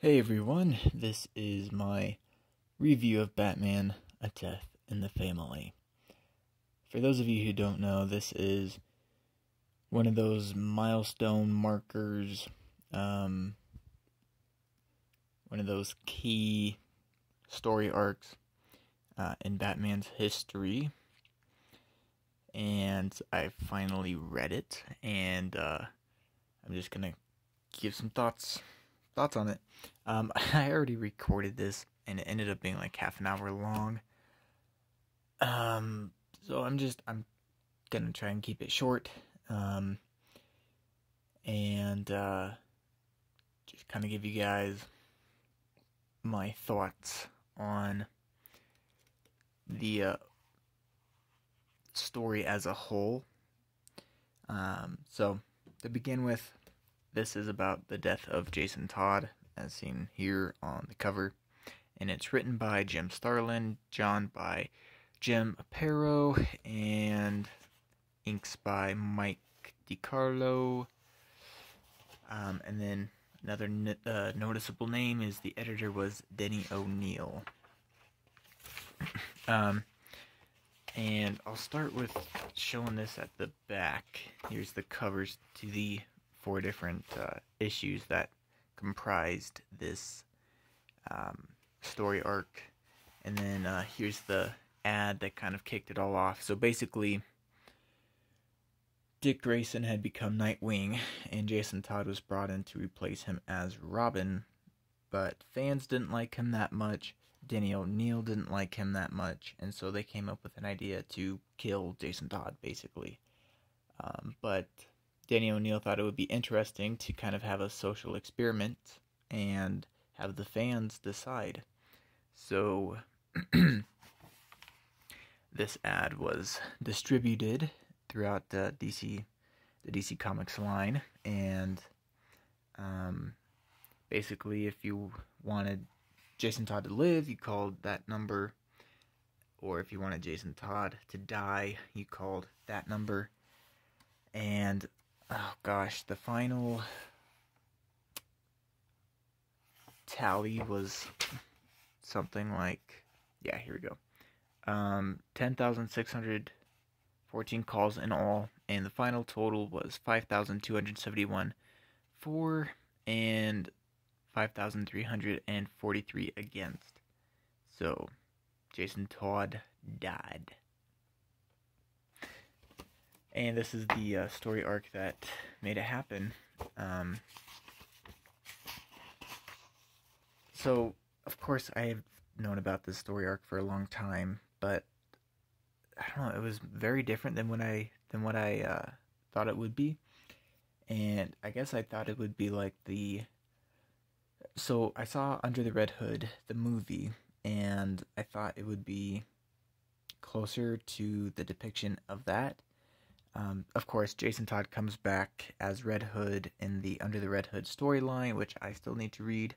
Hey everyone, this is my review of Batman: A Death in the Family. For those of you who don't know, this is one of those milestone markers, one of those key story arcs in Batman's history. And I finally read it, and I'm just gonna give some thoughts on it. I already recorded this, and it ended up being like half an hour long. So I'm gonna try and keep it short, and just kind of give you guys my thoughts on the story as a whole. So to begin with, this is about the death of Jason Todd, as seen here on the cover, and it's written by Jim Starlin, drawn by Jim Aparo, and inks by Mike DiCarlo. And then another noticeable name is the editor was Denny O'Neil. And I'll start with showing this at the back. Here's the covers to the 4 different issues that comprised this story arc. And then here's the ad that kind of kicked it all off. So basically, Dick Grayson had become Nightwing, and Jason Todd was brought in to replace him as Robin. But fans didn't like him that much. Denny O'Neil didn't like him that much, and so they came up with an idea to kill Jason Todd, basically. But Denny O'Neil thought it would be interesting to kind of have a social experiment and have the fans decide. So this ad was distributed throughout the DC Comics line, and basically, if you wanted Jason Todd to live, you called that number, or if you wanted Jason Todd to die, you called that number. And oh gosh, the final tally was something like, yeah, here we go, 10,614 calls in all, and the final total was 5,271 for and 5,343 against. So Jason Todd died. And this is the story arc that made it happen. So, of course, I have known about this story arc for a long time, but I don't know, it was very different than what I thought it would be. And I guess I thought it would be like so I saw Under the Red Hood, the movie, and I thought it would be closer to the depiction of that. Of course, Jason Todd comes back as Red Hood in the Under the Red Hood storyline, which I still need to read.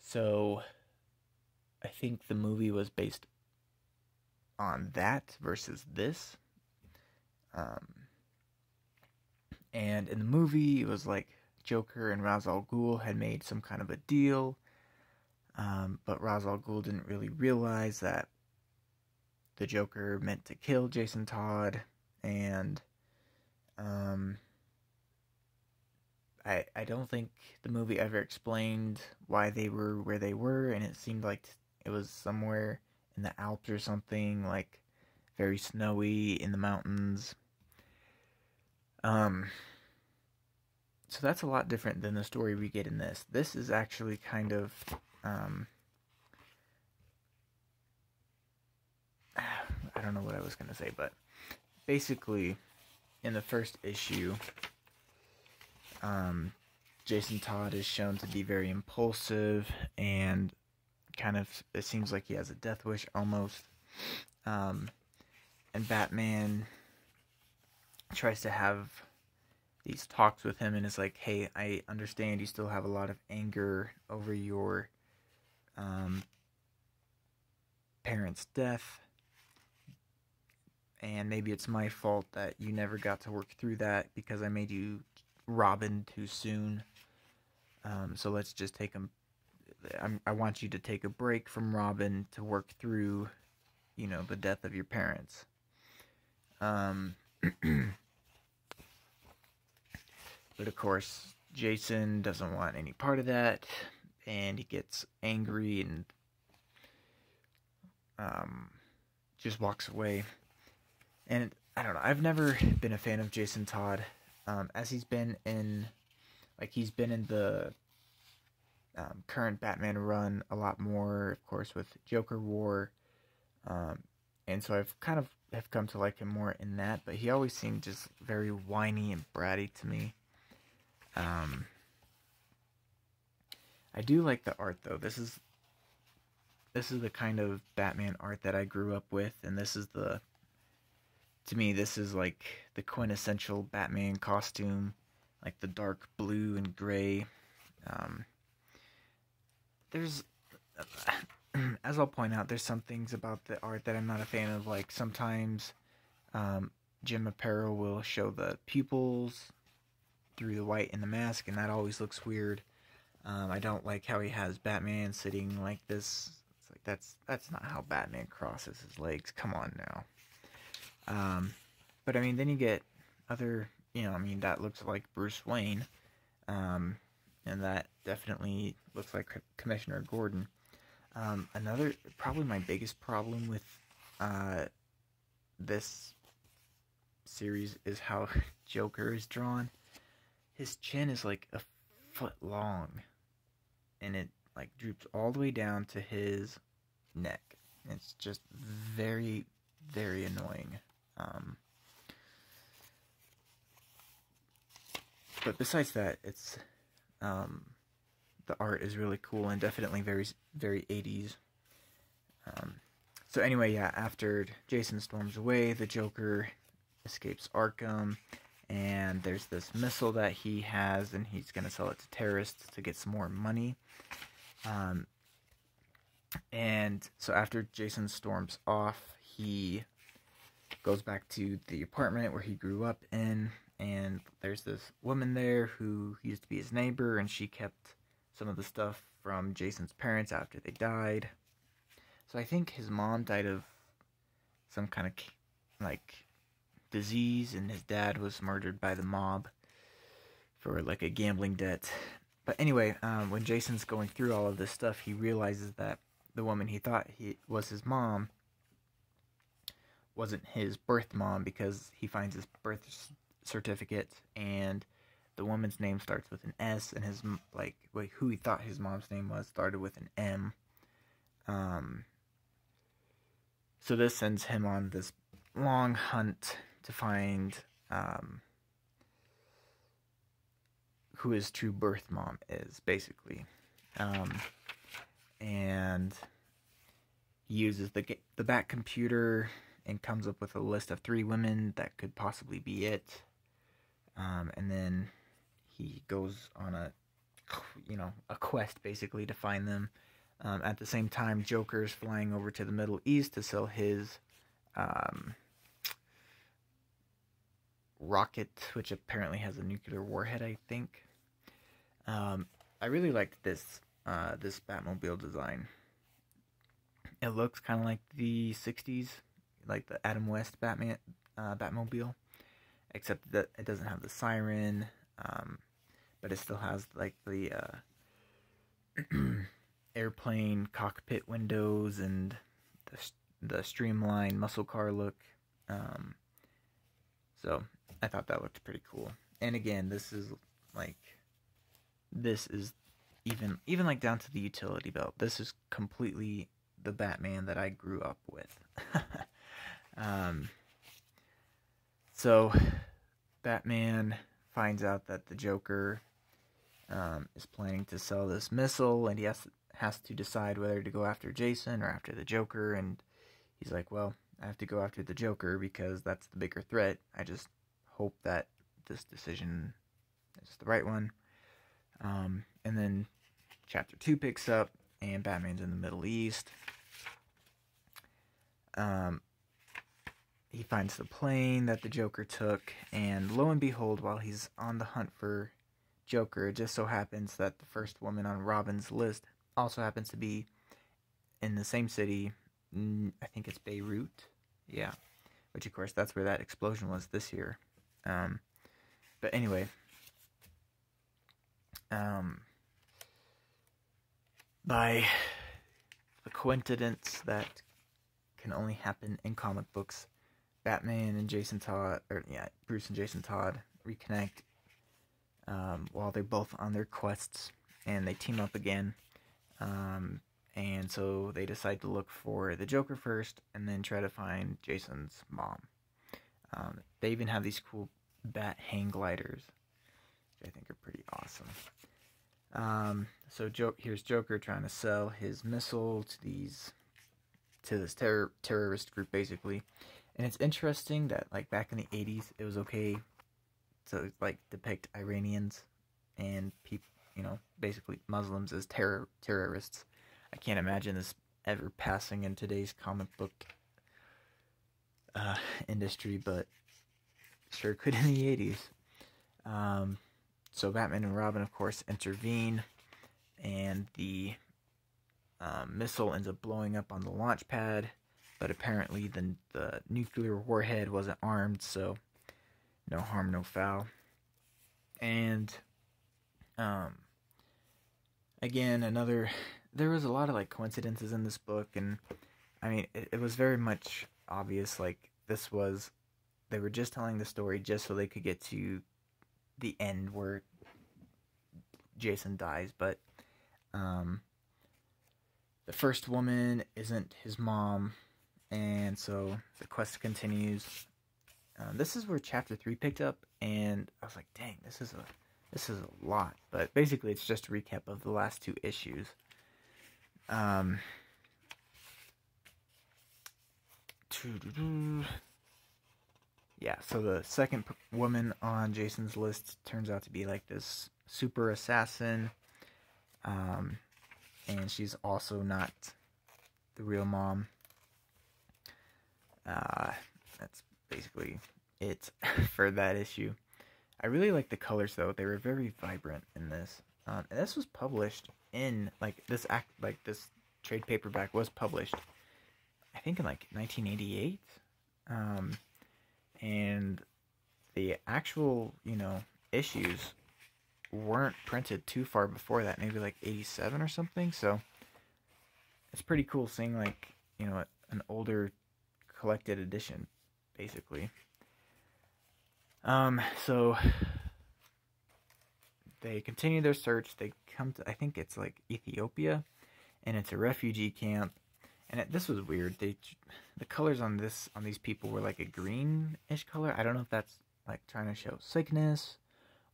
So I think the movie was based on that versus this. And in the movie, it was like Joker and Ra's al Ghul had made some kind of a deal, but Ra's al Ghul didn't really realize that the Joker meant to kill Jason Todd, and I don't think the movie ever explained why they were where they were, and it seemed like it was somewhere in the Alps or something, like very snowy in the mountains. So that's a lot different than the story we get in this. This is actually kind of, I don't know what I was going to say, but basically, in the first issue, Jason Todd is shown to be very impulsive, and kind of, it seems like he has a death wish almost, and Batman tries to have these talks with him, and is like, hey, I understand you still have a lot of anger over your parents' death, and maybe it's my fault that you never got to work through that because I made you Robin too soon. So let's just take him. I want you to take a break from Robin to work through, the death of your parents. Um, but of course, Jason doesn't want any part of that, and he gets angry and just walks away. And I don't know. I've never been a fan of Jason Todd, as he's been in the current Batman run a lot more, of course, with Joker War, and so I've kind of have come to like him more in that. But he always seemed just very whiny and bratty to me. I do like the art though. This is the kind of Batman art that I grew up with, and to me, this is like the quintessential Batman costume, like the dark blue and gray. There's, as I'll point out, there's some things about the art that I'm not a fan of. Like sometimes Jim Aparo will show the pupils through the white in the mask, and that always looks weird. I don't like how he has Batman sitting like this. It's like that's not how Batman crosses his legs. Come on now. But I mean, then you get other, that looks like Bruce Wayne, and that definitely looks like Commissioner Gordon. Probably my biggest problem with this series is how Joker is drawn. His chin is like a foot long, and it like droops all the way down to his neck. It's just very, very annoying. But besides that, it's the art is really cool and definitely very, very 80s. So anyway, yeah, after Jason storms away, the Joker escapes Arkham, and there's this missile that he has, and he's going to sell it to terrorists to get some more money. And so after Jason storms off, he goes back to the apartment where he grew up in, and there's this woman there who used to be his neighbor, and she kept some of the stuff from Jason's parents after they died. So I think his mom died of some kind of like disease, and his dad was murdered by the mob for like a gambling debt. But anyway, when Jason's going through all of this stuff, he realizes that the woman he thought was his mom wasn't his birth mom, because he finds his birth certificate, and the woman's name starts with an S, and his who he thought his mom's name was started with an M. So this sends him on this long hunt to find who his true birth mom is, basically. And he uses the Bat computer and comes up with a list of 3 women that could possibly be it. And then he goes on a quest, basically, to find them. At the same time, Joker's flying over to the Middle East to sell his rocket, which apparently has a nuclear warhead, I think. I really liked this Batmobile design. It looks kind of like the 60s, like the Adam West Batmobile, except that it doesn't have the siren, but it still has like the airplane cockpit windows and the streamlined muscle car look. So I thought that looked pretty cool. And again, this is even like down to the utility belt. This is completely the Batman that I grew up with. So Batman finds out that the Joker is planning to sell this missile, and he has to decide whether to go after Jason or after the Joker. And he's like, well, I have to go after the Joker because that's the bigger threat. I just hope that this decision is the right one. And then Chapter 2 picks up, and Batman's in the Middle East. He finds the plane that the Joker took, and lo and behold, while he's on the hunt for Joker. It just so happens that the first woman on Robin's list also happens to be in the same city. I think it's Beirut. Yeah. Which, of course, that's where that explosion was this year. But anyway. By a coincidence that can only happen in comic books, Batman and Bruce and Jason Todd reconnect while they're both on their quests, and they team up again. And so they decide to look for the Joker first, and then try to find Jason's mom. They even have these cool bat hang gliders, which I think are pretty awesome. So here's Joker trying to sell his missile to this terrorist group, basically. And it's interesting that, like, back in the 80s, it was okay to, like, depict Iranians and people, basically Muslims as terrorists. I can't imagine this ever passing in today's comic book industry, but sure could in the 80s. So Batman and Robin, of course, intervene, and the missile ends up blowing up on the launch pad, but apparently the nuclear warhead wasn't armed, so no harm, no foul. And again, there was a lot of, like, coincidences in this book, and I mean, it was very much obvious, like, they were just telling the story just so they could get to the end where Jason dies, but the first woman isn't his mom, and so the quest continues. This is where chapter 3 picked up, and I was like, dang, this is a lot. But basically, it's just a recap of the last 2 issues. Yeah, so the second woman on Jason's list turns out to be, like, this super assassin, and she's also not the real mom. That's basically it for that issue. I really like the colors, though. They were very vibrant in this. And this was published in, like, this trade paperback was published, I think, in, like, 1988. And the actual, issues weren't printed too far before that, maybe like 87 or something. So it's pretty cool seeing, like, an older collected edition, basically. So they continue their search. They come to, I think it's like Ethiopia, and it's a refugee camp. And this was weird. The colors on these people were like a greenish color. I don't know if that's, like, trying to show sickness,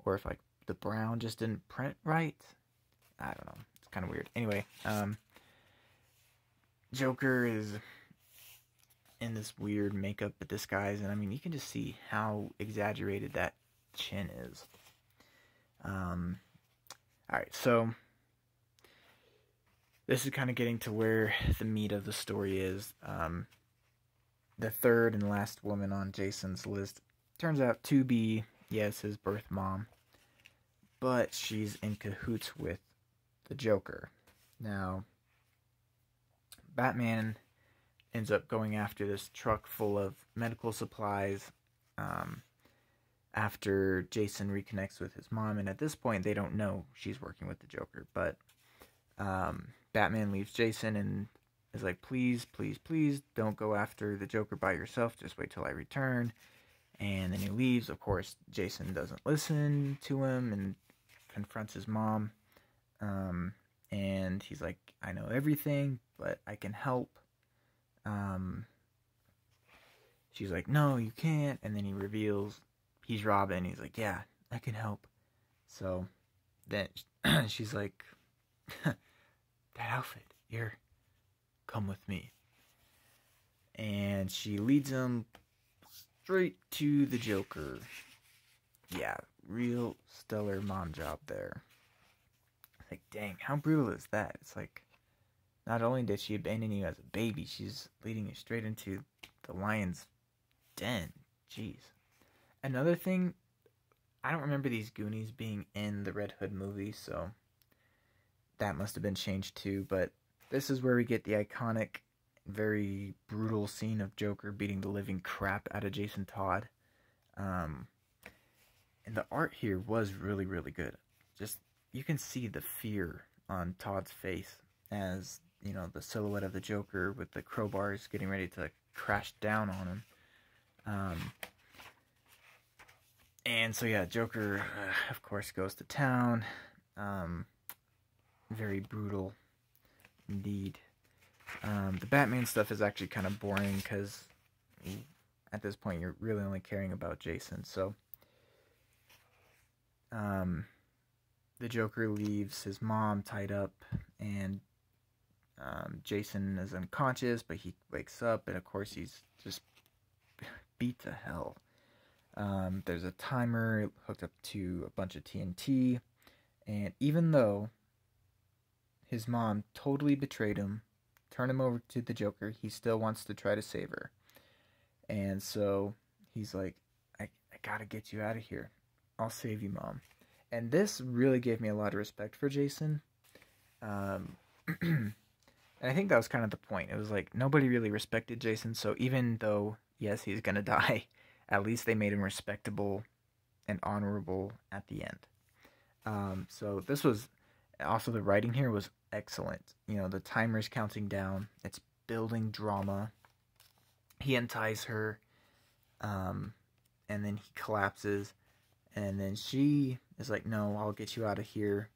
or if, like, the brown just didn't print right. I don't know. It's kind of weird. Anyway, Joker is in this weird makeup disguise, and I mean, you can just see how exaggerated that chin is. Alright, so this is kind of getting to where the meat of the story is. The third and last woman on Jason's list turns out to be, yes, his birth mom, but she's in cahoots with the Joker. Now, Batman ends up going after this truck full of medical supplies after Jason reconnects with his mom, and at this point they don't know she's working with the Joker, but Batman leaves Jason and is like, please, please, please don't go after the Joker by yourself, just wait till I return. And then he leaves. Of course, Jason doesn't listen to him and confronts his mom, and he's like, I know everything, but I can help. She's like, no, you can't. And then he reveals he's Robin. He's like, yeah, I can help. So then she's like, that outfit, come with me. And she leads him straight to the Joker. Yeah, real stellar mom job there. Like, dang, how brutal is that? It's like, not only did she abandon you as a baby, she's leading you straight into the lion's den. Jeez. Another thing I don't remember these Goonies being in the Red Hood movie, so that must have been changed too. But this is where we get the iconic, very brutal scene of Joker beating the living crap out of Jason Todd. And the art here was really, really good. Just, you can see the fear on Todd's face as, the silhouette of the Joker with the crowbars getting ready to crash down on him. And so, yeah, Joker, of course, goes to town. Very brutal indeed. The Batman stuff is actually kind of boring because at this point you're really only caring about Jason. So, the Joker leaves his mom tied up, and Jason is unconscious, but he wakes up, and of course he's just beat to hell. There's a timer hooked up to a bunch of TNT, and even though his mom totally betrayed him, turned him over to the Joker, he still wants to try to save her. And so he's like, I gotta get you out of here. I'll save you, Mom. And this really gave me a lot of respect for Jason. And I think that was kind of the point. It was like, nobody really respected Jason, so even though, yes, he's gonna die, at least they made him respectable and honorable at the end. So this was, also the writing here was excellent. The timer's counting down. It's building drama. He unties her, and then he collapses, and then she is like, no, I'll get you out of here.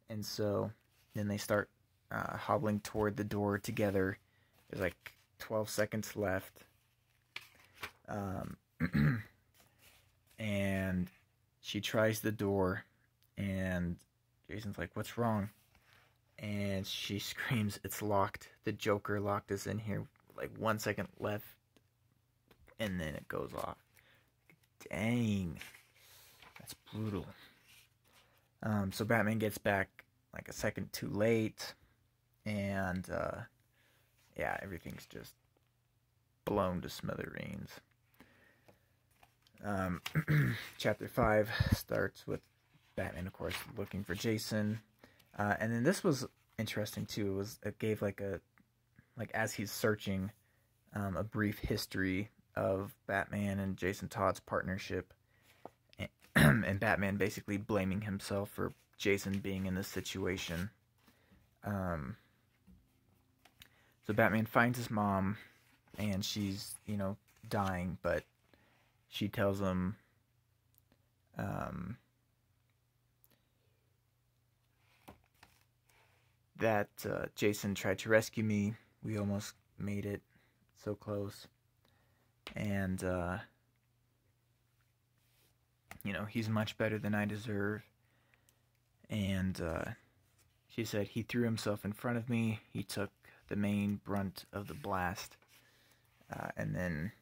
And so then they start hobbling toward the door together. There's like 12 seconds left. And she tries the door, and Jason's like, what's wrong? And she screams, it's locked. The Joker locked us in here. Like 1 second left, and then it goes off. Dang. That's brutal. So Batman gets back like a second too late, and yeah, everything's just blown to smithereens. Chapter 5 starts with Batman, of course, looking for Jason, and then this was interesting too. It gave as he's searching, a brief history of Batman and Jason Todd's partnership, and Batman basically blaming himself for Jason being in this situation. So Batman finds his mom, and she's, dying, but she tells him, that Jason tried to rescue me. We almost made it, so close. And, he's much better than I deserve. And she said, he threw himself in front of me. He took the main brunt of the blast. And then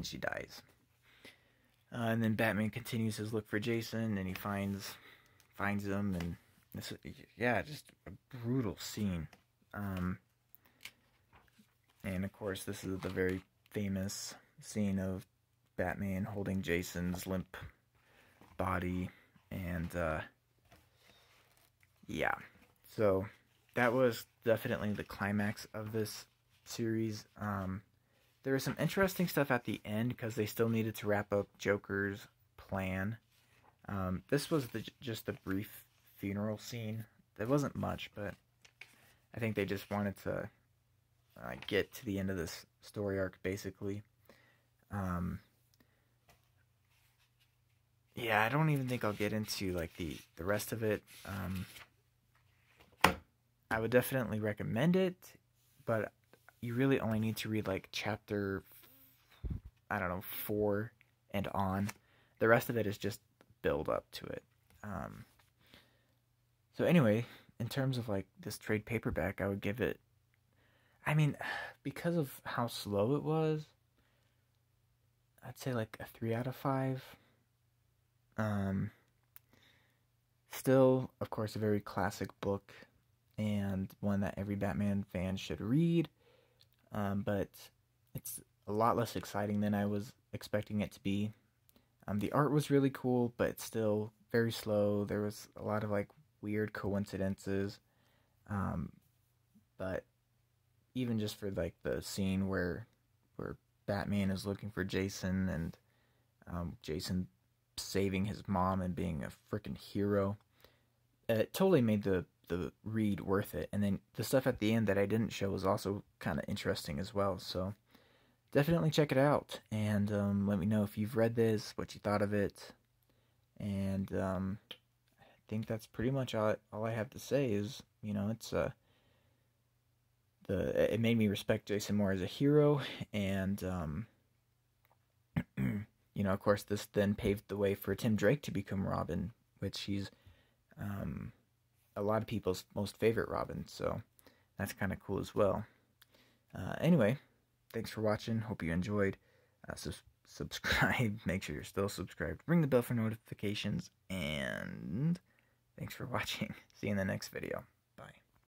she dies. And then Batman continues his look for Jason, and he finds him, and this, just a brutal scene. And of course, this is the very famous scene of Batman holding Jason's limp body, and so that was definitely the climax of this series. There was some interesting stuff at the end because they still needed to wrap up Joker's plan. This was just a brief funeral scene. There wasn't much, but I think they just wanted to get to the end of this story arc, basically. I don't even think I'll get into the rest of it. I would definitely recommend it, but you really only need to read chapter, 4 and on. The rest of it is just build up to it. So anyway, in terms of this trade paperback, I would give it, because of how slow it was, I'd say a 3 out of 5. Still, of course, a very classic book, and one that every Batman fan should read, but it's a lot less exciting than I was expecting it to be. The art was really cool, but still very slow. There was a lot of like weird coincidences. Um, but even just for like the scene where Batman is looking for Jason, and Jason saving his mom and being a freaking hero, it totally made the read worth it. And then the stuff at the end that I didn't show was also kind of interesting as well. So definitely check it out, and let me know if you've read this, what you thought of it. And I think that's pretty much all I have to say. Is, you know, it's it made me respect Jason more as a hero, and you know, of course, this then paved the way for Tim Drake to become Robin, which he's um, a lot of people's most favorite Robin. So that's kind of cool as well. Anyway, thanks for watching. Hope you enjoyed. Subscribe. Make sure you're still subscribed. Ring the bell for notifications. And thanks for watching. See you in the next video.